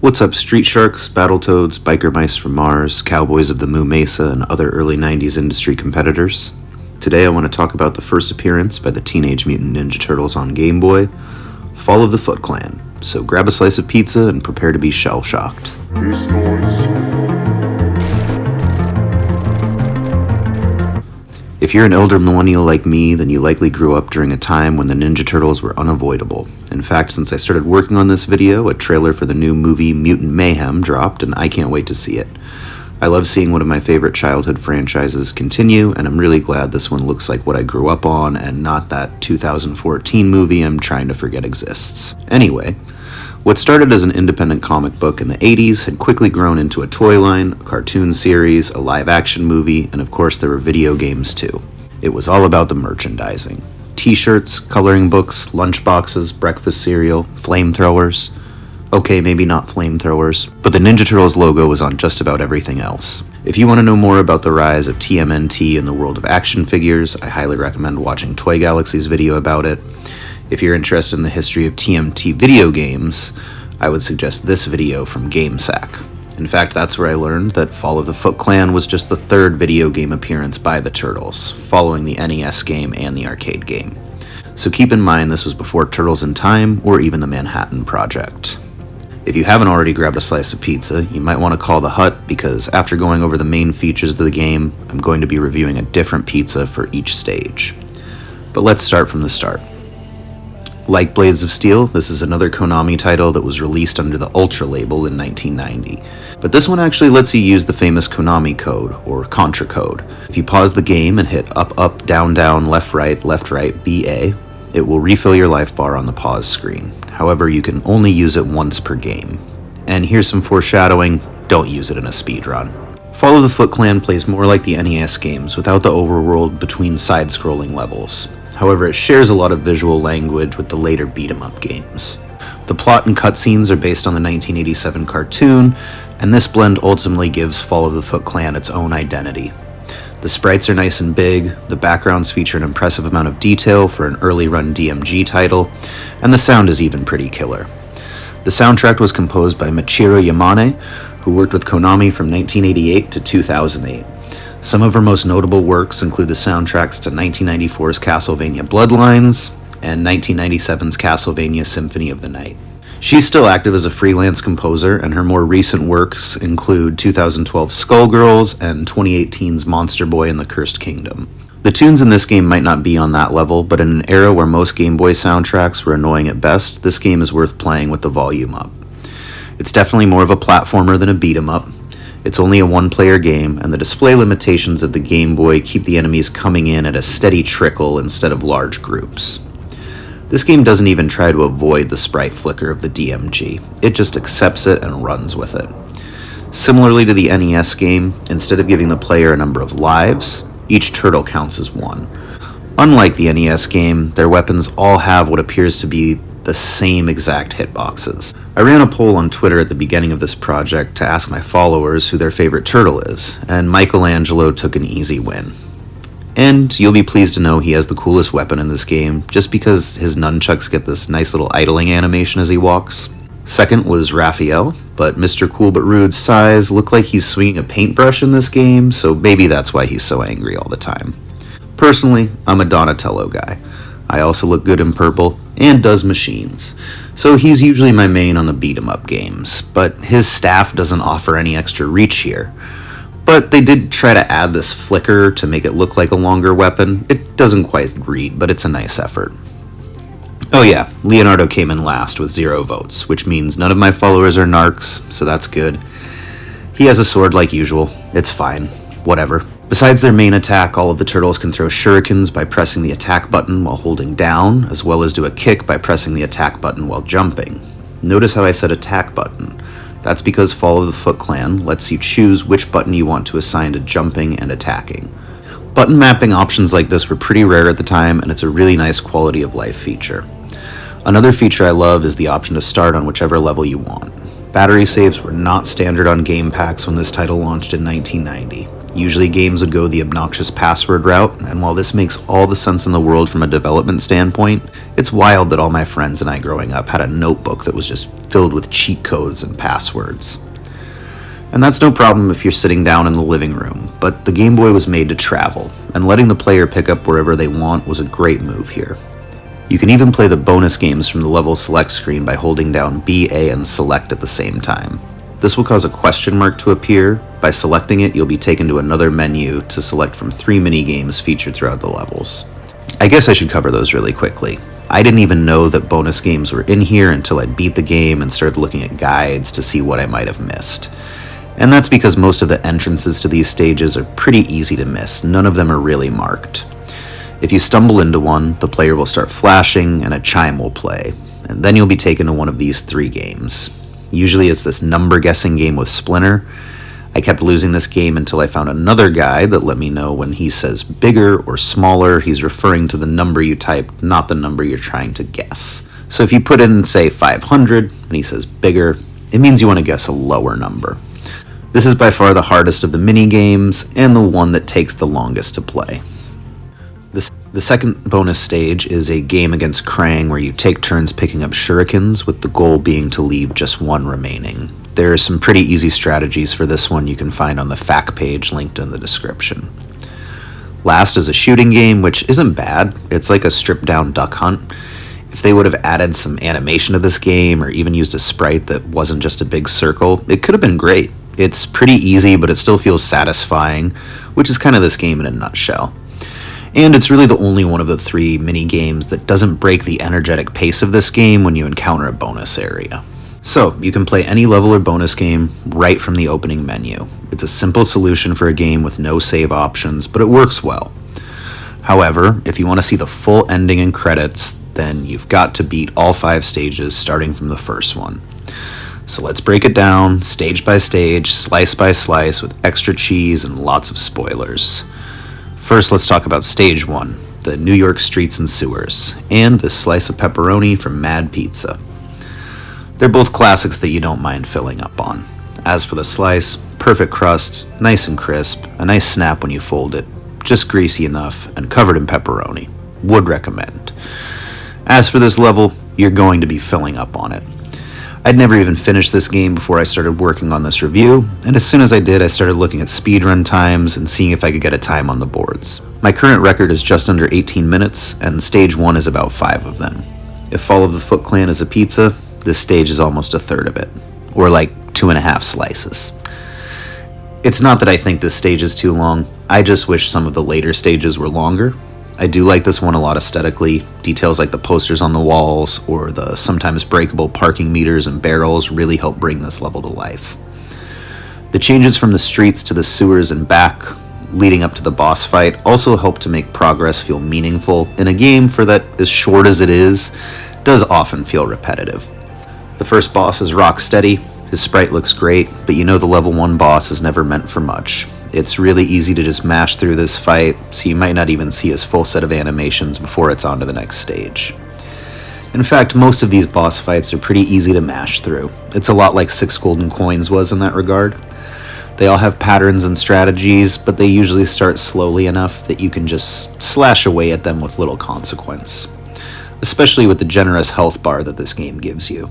What's up, Street Sharks, Battletoads, Biker Mice from Mars, Cowboys of the Moo Mesa, and other early 90s industry competitors? Today I want to talk about the first appearance by the Teenage Mutant Ninja Turtles on Game Boy, Fall of the FootClan. So grab a slice of pizza and prepare to be shell-shocked. If you're an elder millennial like me, then you likely grew up during a time when the Ninja Turtles were unavoidable. In fact, since I started working on this video, a trailer for the new movie Mutant Mayhem dropped, and I can't wait to see it. I love seeing one of my favorite childhood franchises continue, and I'm really glad this one looks like what I grew up on and not that 2014 movie I'm trying to forget exists. Anyway, what started as an independent comic book in the 80s had quickly grown into a toy line, a cartoon series, a live-action movie, and of course there were video games too. It was all about the merchandising. T-shirts, coloring books, lunchboxes, breakfast cereal, flamethrowers. Okay, maybe not flamethrowers, but the Ninja Turtles logo was on just about everything else. If you want to know more about the rise of TMNT in the world of action figures, I highly recommend watching Toy Galaxy's video about it. If you're interested in the history of TMT video games, I would suggest this video from GameSack. In fact, that's where I learned that Fall of the FootClan was just the third video game appearance by the Turtles, following the NES game and the arcade game. So keep in mind this was before Turtles in Time or even the Manhattan Project. If you haven't already grabbed a slice of pizza, you might want to call the hut because after going over the main features of the game, I'm going to be reviewing a different pizza for each stage. But let's start from the start. Like Blades of Steel, this is another Konami title that was released under the Ultra label in 1990. But this one actually lets you use the famous Konami code, or Contra code. If you pause the game and hit up, up, down, down, left, right, BA, it will refill your life bar on the pause screen. However, you can only use it once per game. And here's some foreshadowing, don't use it in a speedrun. Fall of the FootClan plays more like the NES games without the overworld between side-scrolling levels. However, it shares a lot of visual language with the later beat-em-up games. The plot and cutscenes are based on the 1987 cartoon, and this blend ultimately gives Fall of the FootClan its own identity. The sprites are nice and big, the backgrounds feature an impressive amount of detail for an early-run DMG title, and the sound is even pretty killer. The soundtrack was composed by Michiru Yamane, who worked with Konami from 1988 to 2008. Some of her most notable works include the soundtracks to 1994's Castlevania Bloodlines and 1997's Castlevania Symphony of the Night. She's still active as a freelance composer, and her more recent works include 2012's Skullgirls and 2018's Monster Boy and the Cursed Kingdom. The tunes in this game might not be on that level, but in an era where most Game Boy soundtracks were annoying at best, this game is worth playing with the volume up. It's definitely more of a platformer than a beat-em-up. It's only a one-player game, and the display limitations of the Game Boy keep the enemies coming in at a steady trickle instead of large groups. This game doesn't even try to avoid the sprite flicker of the DMG, it just accepts it and runs with it. Similarly to the NES game, instead of giving the player a number of lives, each turtle counts as one. Unlike the NES game, their weapons all have what appears to be the same exact hitboxes. I ran a poll on Twitter at the beginning of this project to ask my followers who their favorite turtle is, and Michelangelo took an easy win. And you'll be pleased to know he has the coolest weapon in this game, just because his nunchucks get this nice little idling animation as he walks. Second was Raphael, but Mr. Cool But Rude's size looked like he's swinging a paintbrush in this game, so maybe that's why he's so angry all the time. Personally, I'm a Donatello guy. I also look good in purple, and does machines, so he's usually my main on the beat-em-up games, but his staff doesn't offer any extra reach here. But they did try to add this flicker to make it look like a longer weapon. It doesn't quite read, but it's a nice effort. Oh yeah, Leonardo came in last with 0 votes, which means none of my followers are narcs, so that's good. He has a sword like usual, it's fine, whatever. Besides their main attack, all of the turtles can throw shurikens by pressing the attack button while holding down, as well as do a kick by pressing the attack button while jumping. Notice how I said attack button. That's because Fall of the FootClan lets you choose which button you want to assign to jumping and attacking. Button mapping options like this were pretty rare at the time, and it's a really nice quality of life feature. Another feature I love is the option to start on whichever level you want. Battery saves were not standard on game packs when this title launched in 1990. Usually games would go the obnoxious password route, and while this makes all the sense in the world from a development standpoint, it's wild that all my friends and I growing up had a notebook that was just filled with cheat codes and passwords. And that's no problem if you're sitting down in the living room, but the Game Boy was made to travel, and letting the player pick up wherever they want was a great move here. You can even play the bonus games from the level select screen by holding down B, A, and select at the same time. This will cause a question mark to appear. By selecting it, you'll be taken to another menu to select from 3 mini-games featured throughout the levels. I guess I should cover those really quickly. I didn't even know that bonus games were in here until I beat the game and started looking at guides to see what I might have missed. And that's because most of the entrances to these stages are pretty easy to miss. None of them are really marked. If you stumble into one, the player will start flashing and a chime will play, and then you'll be taken to one of these 3 games. Usually it's this number guessing game with Splinter. I kept losing this game until I found another guide that let me know when he says bigger or smaller, he's referring to the number you typed, not the number you're trying to guess. So if you put in, say, 500, and he says bigger, it means you want to guess a lower number. This is by far the hardest of the mini-games, and the one that takes the longest to play. The second bonus stage is a game against Krang where you take turns picking up shurikens, with the goal being to leave just one remaining. There are some pretty easy strategies for this one you can find on the FAQ page linked in the description. Last is a shooting game, which isn't bad. It's like a stripped-down duck hunt. If they would have added some animation to this game, or even used a sprite that wasn't just a big circle, it could have been great. It's pretty easy, but it still feels satisfying, which is kind of this game in a nutshell. And it's really the only one of the 3 mini-games that doesn't break the energetic pace of this game when you encounter a bonus area. So, you can play any level or bonus game right from the opening menu. It's a simple solution for a game with no save options, but it works well. However, if you want to see the full ending and credits, then you've got to beat all 5 stages starting from the first one. So let's break it down, stage by stage, slice by slice, with extra cheese and lots of spoilers. First, let's talk about Stage 1, the New York streets and sewers, and this slice of pepperoni from Mad Pizza. They're both classics that you don't mind filling up on. As for the slice, perfect crust, nice and crisp, a nice snap when you fold it, just greasy enough, and covered in pepperoni. Would recommend. As for this level, you're going to be filling up on it. I'd never even finished this game before I started working on this review, and as soon as I did, I started looking at speedrun times and seeing if I could get a time on the boards. My current record is just under 18 minutes, and Stage 1 is about 5 of them. If Fall of the FootClan is a pizza, this stage is almost a third of it, or like 2.5 slices. It's not that I think this stage is too long, I just wish some of the later stages were longer. I do like this one a lot aesthetically. Details like the posters on the walls or the sometimes breakable parking meters and barrels really help bring this level to life. The changes from the streets to the sewers and back, leading up to the boss fight, also help to make progress feel meaningful in a game for that, as short as it is, does often feel repetitive. The first boss is Rocksteady. His sprite looks great, but you know the level 1 boss is never meant for much. It's really easy to just mash through this fight, so you might not even see his full set of animations before it's on to the next stage. In fact, most of these boss fights are pretty easy to mash through. It's a lot like 6 Golden Coins was in that regard. They all have patterns and strategies, but they usually start slowly enough that you can just slash away at them with little consequence, especially with the generous health bar that this game gives you.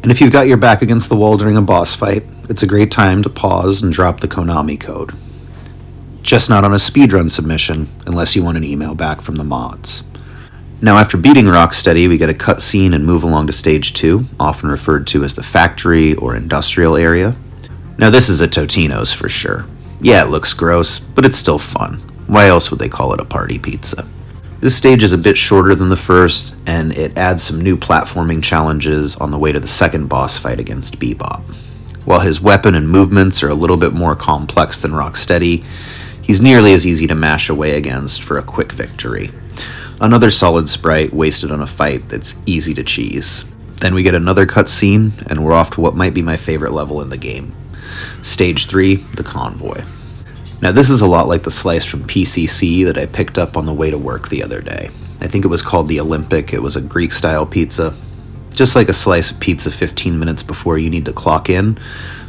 And if you've got your back against the wall during a boss fight, it's a great time to pause and drop the Konami code. Just not on a speedrun submission, unless you want an email back from the mods. Now, after beating Rocksteady, we get a cutscene and move along to Stage 2, often referred to as the factory or industrial area. Now, this is a Totino's for sure. Yeah, it looks gross, but it's still fun. Why else would they call it a party pizza? This stage is a bit shorter than the first, and it adds some new platforming challenges on the way to the second boss fight against Bebop. While his weapon and movements are a little bit more complex than Rocksteady, he's nearly as easy to mash away against for a quick victory. Another solid sprite wasted on a fight that's easy to cheese. Then we get another cutscene, and we're off to what might be my favorite level in the game. Stage 3, the Convoy. Now this is a lot like the slice from PCC that I picked up on the way to work the other day. I think it was called the Olympic. It was a Greek-style pizza. Just like a slice of pizza 15 minutes before you need to clock in,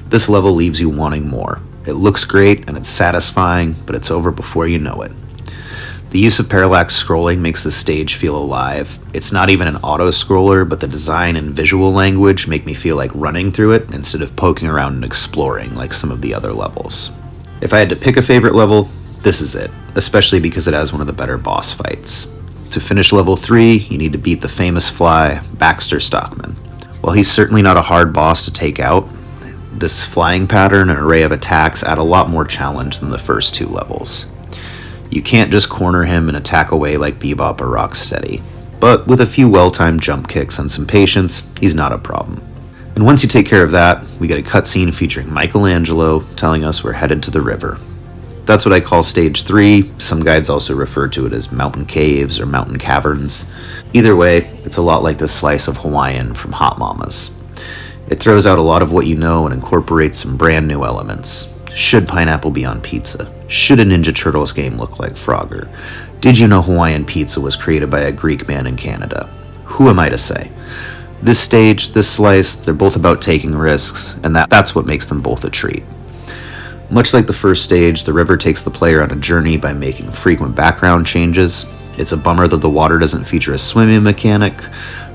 this level leaves you wanting more. It looks great and it's satisfying, but it's over before you know it. The use of parallax scrolling makes the stage feel alive. It's not even an auto-scroller, but the design and visual language make me feel like running through it instead of poking around and exploring like some of the other levels. If I had to pick a favorite level, this is it, especially because it has one of the better boss fights. To finish level 3, you need to beat the famous fly, Baxter Stockman. While he's certainly not a hard boss to take out, this flying pattern and array of attacks add a lot more challenge than the first 2 levels. You can't just corner him and attack away like Bebop or Rocksteady, but with a few well-timed jump kicks and some patience, he's not a problem. And once you take care of that, we get a cutscene featuring Michelangelo telling us we're headed to the river. That's what I call Stage 3, some guides also refer to it as mountain caves or mountain caverns. Either way, it's a lot like the slice of Hawaiian from Hot Mamas. It throws out a lot of what you know and incorporates some brand new elements. Should pineapple be on pizza? Should a Ninja Turtles game look like Frogger? Did you know Hawaiian pizza was created by a Greek man in Canada? Who am I to say? This stage, this slice, they're both about taking risks, and that's what makes them both a treat. Much like the first stage, the river takes the player on a journey by making frequent background changes. It's a bummer that the water doesn't feature a swimming mechanic.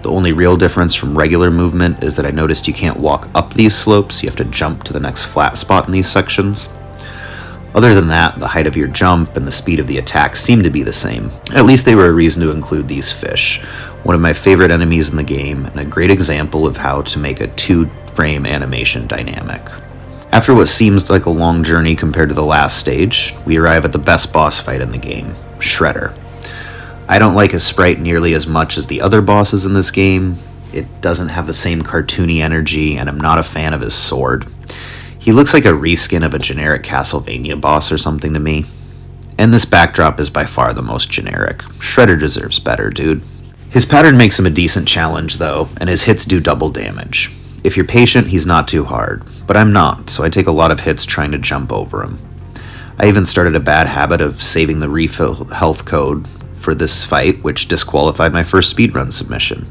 The only real difference from regular movement is that I noticed you can't walk up these slopes, you have to jump to the next flat spot in these sections. Other than that, the height of your jump and the speed of the attack seem to be the same. At least they were a reason to include these fish, one of my favorite enemies in the game, and a great example of how to make a 2-frame animation dynamic. After what seems like a long journey compared to the last stage, we arrive at the best boss fight in the game, Shredder. I don't like his sprite nearly as much as the other bosses in this game. It doesn't have the same cartoony energy, and I'm not a fan of his sword. He looks like a reskin of a generic Castlevania boss or something to me. And this backdrop is by far the most generic. Shredder deserves better, dude. His pattern makes him a decent challenge, though, and his hits do double damage. If you're patient, he's not too hard, but I'm not, so I take a lot of hits trying to jump over him. I even started a bad habit of saving the refill health code for this fight, which disqualified my first speedrun submission.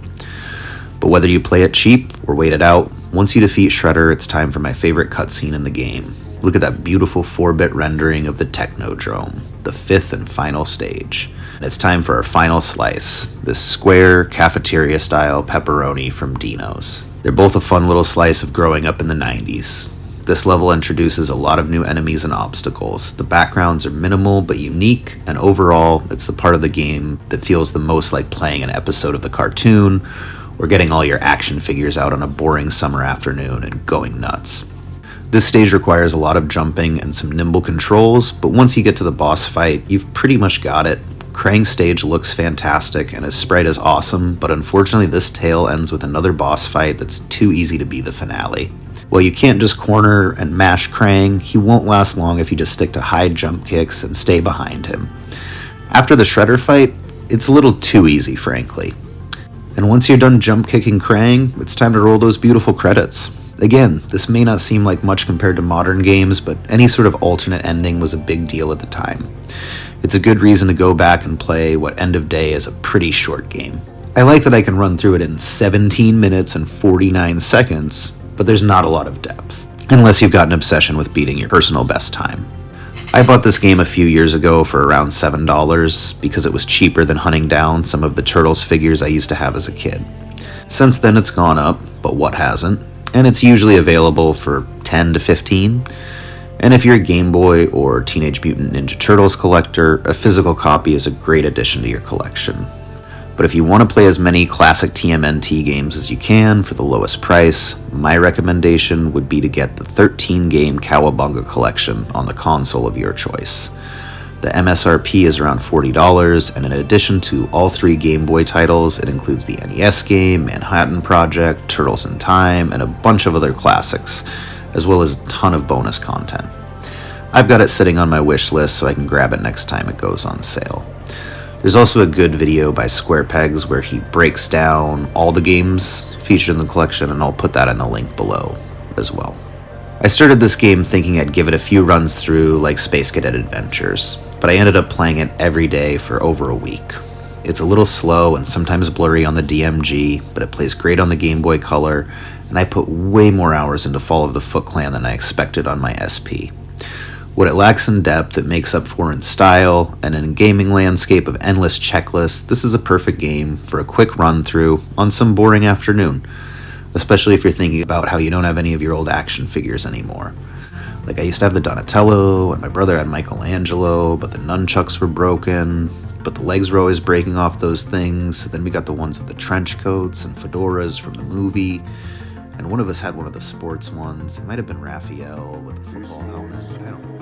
But whether you play it cheap or wait it out, once you defeat Shredder, it's time for my favorite cutscene in the game. Look at that beautiful 4-bit rendering of the Technodrome, the 5th and final stage. And it's time for our final slice, this square, cafeteria-style pepperoni from Dino's. They're both a fun little slice of growing up in the 90s. This level introduces a lot of new enemies and obstacles. The backgrounds are minimal but unique, and overall, it's the part of the game that feels the most like playing an episode of the cartoon, or getting all your action figures out on a boring summer afternoon and going nuts. This stage requires a lot of jumping and some nimble controls, but once you get to the boss fight, you've pretty much got it. Krang's stage looks fantastic and his sprite is awesome, but unfortunately this tale ends with another boss fight that's too easy to be the finale. While you can't just corner and mash Krang, he won't last long if you just stick to high jump kicks and stay behind him. After the Shredder fight, it's a little too easy, frankly. And once you're done jump kicking Krang, it's time to roll those beautiful credits. Again, this may not seem like much compared to modern games, but any sort of alternate ending was a big deal at the time. It's a good reason to go back and play what End of Day is a pretty short game. I like that I can run through it in 17 minutes and 49 seconds, but there's not a lot of depth, unless you've got an obsession with beating your personal best time. I bought this game a few years ago for around $7 because it was cheaper than hunting down some of the Turtles figures I used to have as a kid. Since then it's gone up, but what hasn't? And it's usually available for $10 to $15. And if you're a Game Boy or Teenage Mutant Ninja Turtles collector, a physical copy is a great addition to your collection. But if you want to play as many classic TMNT games as you can for the lowest price, my recommendation would be to get the 13-game Cowabunga collection on the console of your choice. The MSRP is around $40, and in addition to all 3 Game Boy titles, it includes the NES game, Manhattan Project, Turtles in Time, and a bunch of other classics, as well as a ton of bonus content. I've got it sitting on my wish list so I can grab it next time it goes on sale. There's also a good video by SquarePegs where he breaks down all the games featured in the collection, and I'll put that in the link below as well. I started this game thinking I'd give it a few runs through like Space Cadet Adventures, but I ended up playing it every day for over a week. It's a little slow and sometimes blurry on the DMG, but it plays great on the Game Boy Color, and I put way more hours into Fall of the FootClan than I expected on my SP. What it lacks in depth, it makes up for in style, and in a gaming landscape of endless checklists, this is a perfect game for a quick run-through on some boring afternoon, especially if you're thinking about how you don't have any of your old action figures anymore. Like, I used to have the Donatello, and my brother had Michelangelo, but the nunchucks were broken, but the legs were always breaking off those things. Then we got the ones with the trench coats and fedoras from the movie, and one of us had one of the sports ones. It might have been Raphael with the football helmet, but I don't know.